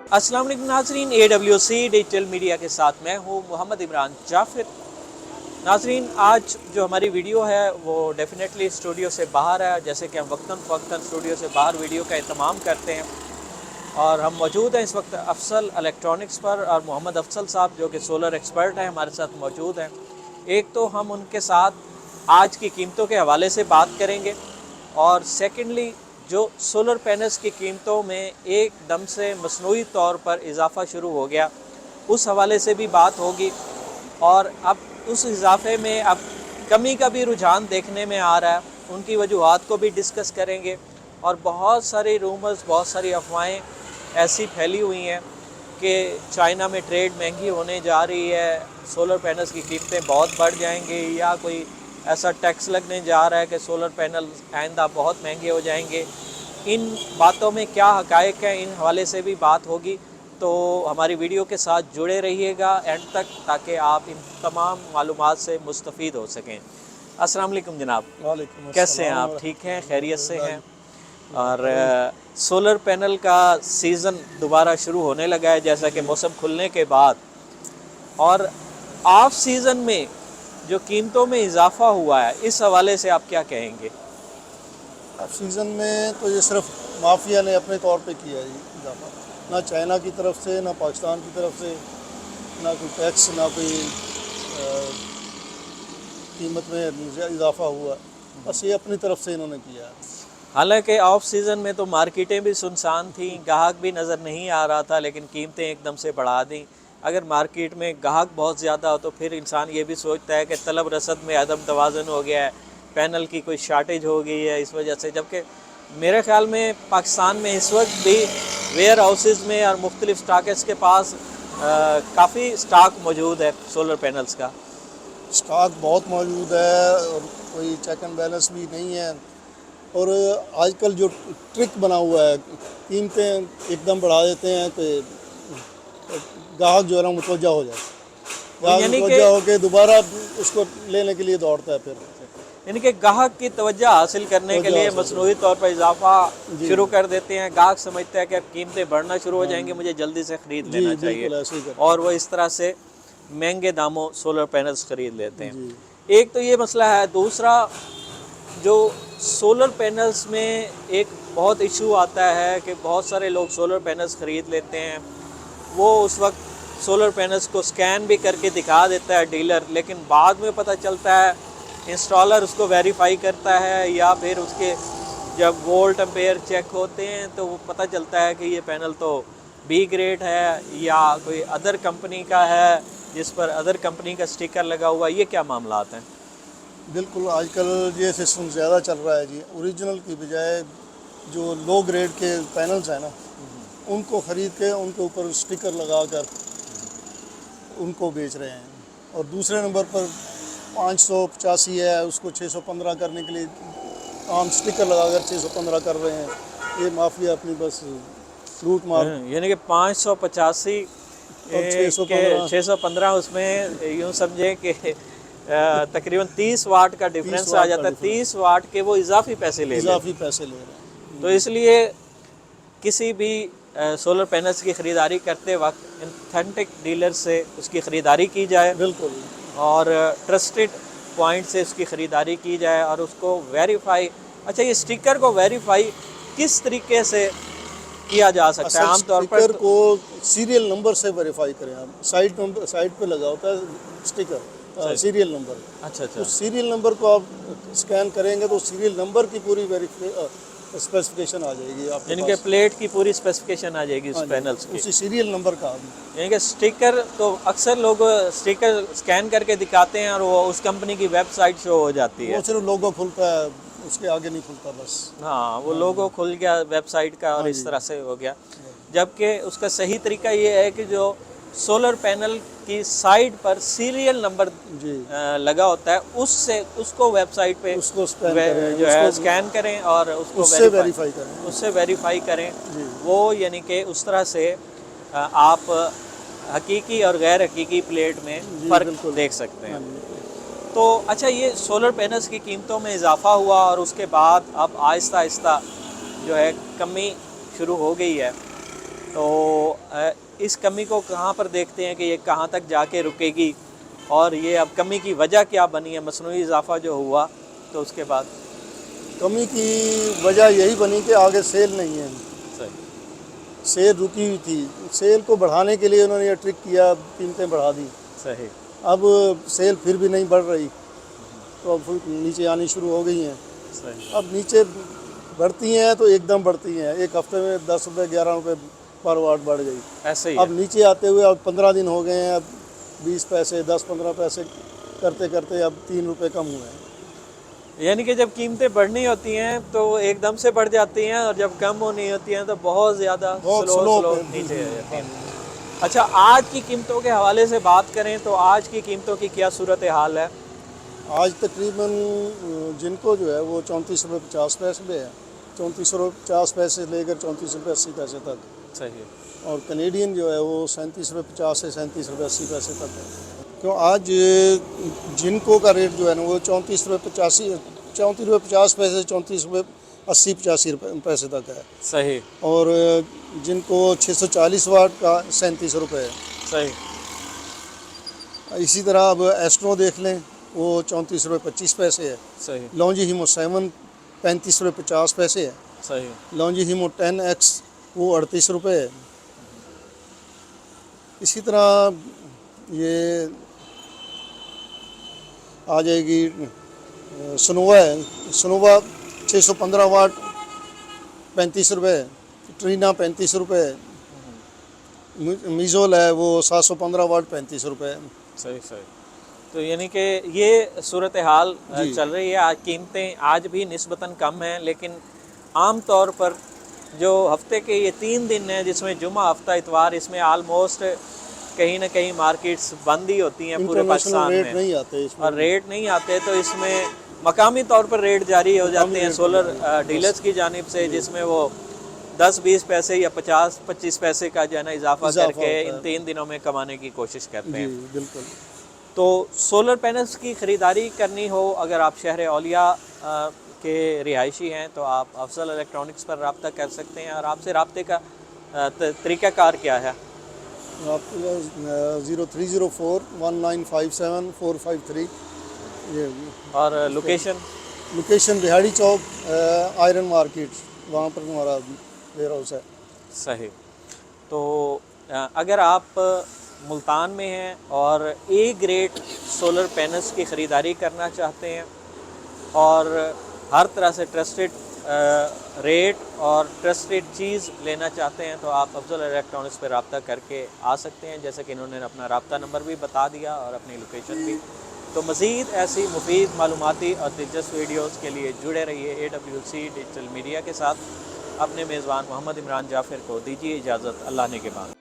अस्सलाम वालेकुम नाज़रीन, AWC डिजिटल मीडिया के साथ मैं हूँ मोहम्मद इमरान जाफ़िर। नाज़रीन, आज जो हमारी वीडियो है वो डेफिनेटली स्टूडियो से बाहर है, जैसे कि हम वक्तन स्टूडियो से बाहर वीडियो का एहतमाम करते हैं। और हम मौजूद हैं इस वक्त अफसल इलेक्ट्रॉनिक्स पर, और मोहम्मद अफसल साहब जो कि सोलर एक्सपर्ट हैं हमारे साथ मौजूद हैं। एक तो हम उनके साथ आज की कीमतों के हवाले से बात करेंगे, और सेकेंडली जो सोलर पैनल्स की कीमतों में एकदम से मसनूई तौर पर इजाफ़ा शुरू हो गया, उस हवाले से भी बात होगी। और अब उस इजाफे में अब कमी का भी रुझान देखने में आ रहा है, उनकी वजूहात को भी डिस्कस करेंगे। और बहुत सारी रूमर्स, बहुत सारी अफवाहें ऐसी फैली हुई हैं कि चाइना में ट्रेड महंगी होने जा रही है, सोलर पैनल्स की कीमतें बहुत बढ़ जाएंगी, या कोई ऐसा टैक्स लगने जा रहा है कि सोलर पैनल आइंदा बहुत महंगे हो जाएंगे। इन बातों में क्या हक़ाइक़ हैं, इन हवाले से भी बात होगी। तो हमारी वीडियो के साथ जुड़े रहिएगा एंड तक, ताकि आप इन तमाम मालूमात से मुस्तफ़ीद हो सकें। अस्सलाम वालेकुम जनाब। वालेकुम कैसे हैं आप? ठीक हैं, खैरियत से हैं? और सोलर पैनल का सीज़न दोबारा शुरू होने लगा है, जैसा कि मौसम खुलने के बाद। और ऑफ सीज़न में जो कीमतों में इजाफ़ा हुआ है, इस हवाले से आप क्या कहेंगे? अब सीज़न में तो ये सिर्फ माफिया ने अपने तौर पे किया है इजाफा, ना चाइना की तरफ से, ना पाकिस्तान की तरफ से, ना कोई टैक्स, ना कोई कीमत में इजाफा हुआ। बस ये अपनी तरफ से इन्होंने किया है। हालांकि ऑफ सीज़न में तो मार्केटें भी सुनसान थी, ग्राहक भी नज़र नहीं आ रहा था, लेकिन कीमतें एकदम से बढ़ा दी। अगर मार्केट में ग्राहक बहुत ज़्यादा हो तो फिर इंसान ये भी सोचता है कि तलब रसद में अदम तवाज़ुन हो गया है, पैनल की कोई शार्टेज हो गई है इस वजह से। जबकि मेरे ख़्याल में पाकिस्तान में इस वक्त भी वेयर हाउसेज़ में और मुख्तलिफ स्टाकर्स के पास काफ़ी स्टॉक मौजूद है सोलर पैनल्स का। स्टॉक बहुत मौजूद है और कोई चेक एंड बैलेंस भी नहीं है। और आजकल जो ट्रिक बना हुआ है, कीमतें एकदम बढ़ा देते हैं कि ग्राहक जो है ना मुतवज्जा हो जाए, ग्राहक मुतवज्जा होकर दोबारा उसको लेने के लिए दौड़ता है। फिर यानी कि ग्राहक की तवज्जो हासिल करने के लिए मसनूई तौर पर इजाफा शुरू कर देते हैं। ग्राहक समझता है कि अब कीमतें बढ़ना शुरू हो जाएंगी, मुझे जल्दी से ख़रीद लेना चाहिए, और वो इस तरह से महंगे दामों सोलर पैनल्स ख़रीद लेते हैं। एक तो ये मसला है। दूसरा, जो सोलर पैनल्स में एक बहुत इशू आता है कि बहुत सारे लोग सोलर पैनल्स ख़रीद लेते हैं, वो उस वक्त सोलर पैनल्स को स्कैन भी करके दिखा देता है डीलर, लेकिन बाद में पता चलता है इंस्टॉलर उसको वेरीफाई करता है, या फिर उसके जब वोल्ट एम्पेयर चेक होते हैं तो वो पता चलता है कि ये पैनल तो बी ग्रेड है या कोई अदर कंपनी का है जिस पर अदर कंपनी का स्टिकर लगा हुआ है। ये क्या मामलात हैं? बिल्कुल, आजकल ये सिस्टम ज़्यादा चल रहा है जी। ओरिजिनल की बजाय जो लो ग्रेड के पैनल्स हैं ना, उनको ख़रीद के उनके ऊपर स्टिकर लगा कर उनको बेच रहे हैं। और दूसरे नंबर पर 585 है, उसको 615 करने के लिए आम स्टिकर लगाकर 615 कर रहे हैं। ये माफिया अपनी बस लूट मार, यानी कि 585 के 615, उसमें यूँ समझे कि तकरीबन 30 वाट का डिफरेंस आ जाता है। 30 वाट के वो इजाफी पैसे ले रहे हैं। तो इसलिए किसी भी सोलर पैनल्स की ख़रीदारी करते वक्त ऑथेंटिक डीलर से उसकी ख़रीदारी की जाए, बिल्कुल, और ट्रस्टेड पॉइंट से उसकी ख़रीदारी की जाए और उसको वेरीफाई। अच्छा, ये स्टिकर को वेरीफाई किस तरीके से किया जा सकता है? आम तौर पर स्टिकर को सीरियल नंबर से वेरीफाई करें आप। साइड पे लगा होता है स्टिकर, सीरियल नंबर। अच्छा। तो सीरियल नंबर को आप स्कैन करेंगे तो सीरियल नंबर की पूरी स्पेसिफिकेशन आ जाएगी आपके यानी कि प्लेट की पूरी स्पेसिफिकेशन आ जाएगी उस पैनल्स की, उसी सीरियल नंबर का। यानी कि स्टिकर तो अक्सर लोग स्टिकर स्कैन करके दिखाते हैं और वो उस कंपनी की वेबसाइट शो हो जाती है। वो सिर्फ लोगो खुलता है, उसके आगे नहीं खुलता बस। हाँ, वो लोगो खुल गया वेबसाइट का और इस तरह से हो गया। जबकि उसका सही तरीका ये है कि जो सोलर पैनल की साइड पर सीरियल नंबर लगा होता है, उसको वेबसाइट पे उसको जो है स्कैन करें और उसको उससे वेरीफाई करें। वो यानी कि उस तरह से आप हकीकी और गैर हकीकी प्लेट में फ़र्क देख सकते हैं। तो अच्छा, ये सोलर पैनल्स की कीमतों में इजाफ़ा हुआ और उसके बाद अब आहिस्ता आहिस्ता जो है कमी शुरू हो गई है। تو اس کمی کو کہاں پر دیکھتے ہیں کہ یہ کہاں تک جا کے رکے گی، اور یہ اب کمی کی وجہ کیا بنی ہے، مصنوعی اضافہ جو ہوا تو اس کے بعد؟ کمی کی وجہ یہی بنی کہ آگے سیل نہیں ہے، صحیح سیل رکی ہوئی تھی، سیل کو بڑھانے کے لیے انہوں نے یہ ٹرک کیا، قیمتیں بڑھا دی، صحیح اب سیل پھر بھی نہیں بڑھ رہی تو اب نیچے آنی شروع ہو گئی ہیں۔ صحیح اب نیچے بڑھتی ہیں تو ایک دم بڑھتی ہیں، ایک ہفتے میں 10 روپے 11 روپے پر واٹ بڑھ گئی، ایسے ہی اب ہے۔ نیچے آتے ہوئے اب 15 دن ہو گئے ہیں، اب 20 پیسے 10-15 پیسے کرتے کرتے اب 3 روپے کم ہوئے ہیں۔ یعنی کہ جب قیمتیں بڑھنی ہوتی ہیں تو ایک دم سے بڑھ جاتی ہیں، اور جب کم ہونی ہوتی ہیں تو بہت زیادہ بہت سلو پہ نیچے آ جاتی ہاں ہیں۔ جی۔ اچھا، آج کی قیمتوں کے حوالے سے بات کریں تو آج کی قیمتوں کی کیا صورتحال ہے؟ آج تقریباً جن کو جو ہے وہ 34 روپے 50 پیسے پہ ہے، 34 روپے 50 پیسے سے لے کر 34 روپے 80 پیسے تک، صحیح اور کینیڈین جو ہے وہ 37 روپے 50 سے 37 روپے 80 پیسے تک ہے۔ کیوں آج جنکو کا ریٹ جو ہے نا وہ 34 روپے 50 پیسے 34 روپے 80 85 روپے پیسے تک ہے، صحیح اور جن کو 640 واٹ کا 37 روپے ہے۔ صحیح اسی طرح اب ایسٹرو دیکھ لیں، وہ 34 روپے 25 پیسے ہے، صحیح لونجی ہیمو 7 35 روپے 50 پیسے ہے، صحیح لونجی ہیمو 10X وہ 38 روپے ہے۔ اسی طرح یہ آ جائے گی سنووا ہے، سنووا 615 واٹ 35 روپے، ٹرینا 35 روپے، میزول ہے وہ 715 واٹ 35 روپے۔ صحیح صحیح تو یعنی کہ یہ صورتحال جی چل رہی ہے۔ آج قیمتیں آج بھی نسبتاً کم ہیں، لیکن عام طور پر جو ہفتے کے یہ 3 دن ہیں جس میں جمعہ ہفتہ اتوار، اس میں آلموسٹ کہیں نہ کہیں مارکیٹس بند ہی ہوتی ہیں پورے انٹرنیشنل پاکستان ریٹ میں، نہیں آتے اس میں، اور ریٹ نہیں آتے تو اس میں مقامی طور پر ریٹ جاری ہو مقامی جاتے ہیں ریٹ پر سولر جاری ڈیلرز کی جانب سے، جی جس میں وہ 10-20 پیسے یا 50-25 پیسے کا جو ہے نا اضافہ کر کے ہوتا ان ہے 3 دنوں میں کمانے کی کوشش کرتے جی ہیں۔ بالکل۔ تو سولر پینلز کی خریداری کرنی ہو اگر آپ شہر اولیاء کے رہائشی ہیں تو آپ افضل الیکٹرانکس پر رابطہ کر سکتے ہیں، اور آپ سے رابطے کا طریقہ کار کیا ہے؟ آپ 03041957 453 یہ اور لوکیشن؟ لوکیشن بہاڑی چوک آئرن مارکیٹ، وہاں پر ہمارا ویئر ہاؤس ہے۔ صحیح تو اگر آپ ملتان میں ہیں اور اے گریڈ سولر پینلز کی خریداری کرنا چاہتے ہیں اور ہر طرح سے ٹرسٹڈ ریٹ اور ٹرسٹڈ چیز لینا چاہتے ہیں تو آپ افضل الیکٹرانکس پہ رابطہ کر کے آ سکتے ہیں، جیسے کہ انہوں نے اپنا رابطہ نمبر بھی بتا دیا اور اپنی لوکیشن بھی۔ تو مزید ایسی مفید معلوماتی اور دلچسپ ویڈیوز کے لیے جڑے رہیے AWC ڈیجیٹل میڈیا کے ساتھ۔ اپنے میزبان محمد عمران جعفر کو دیجیے اجازت، اللہ نے کے بعد۔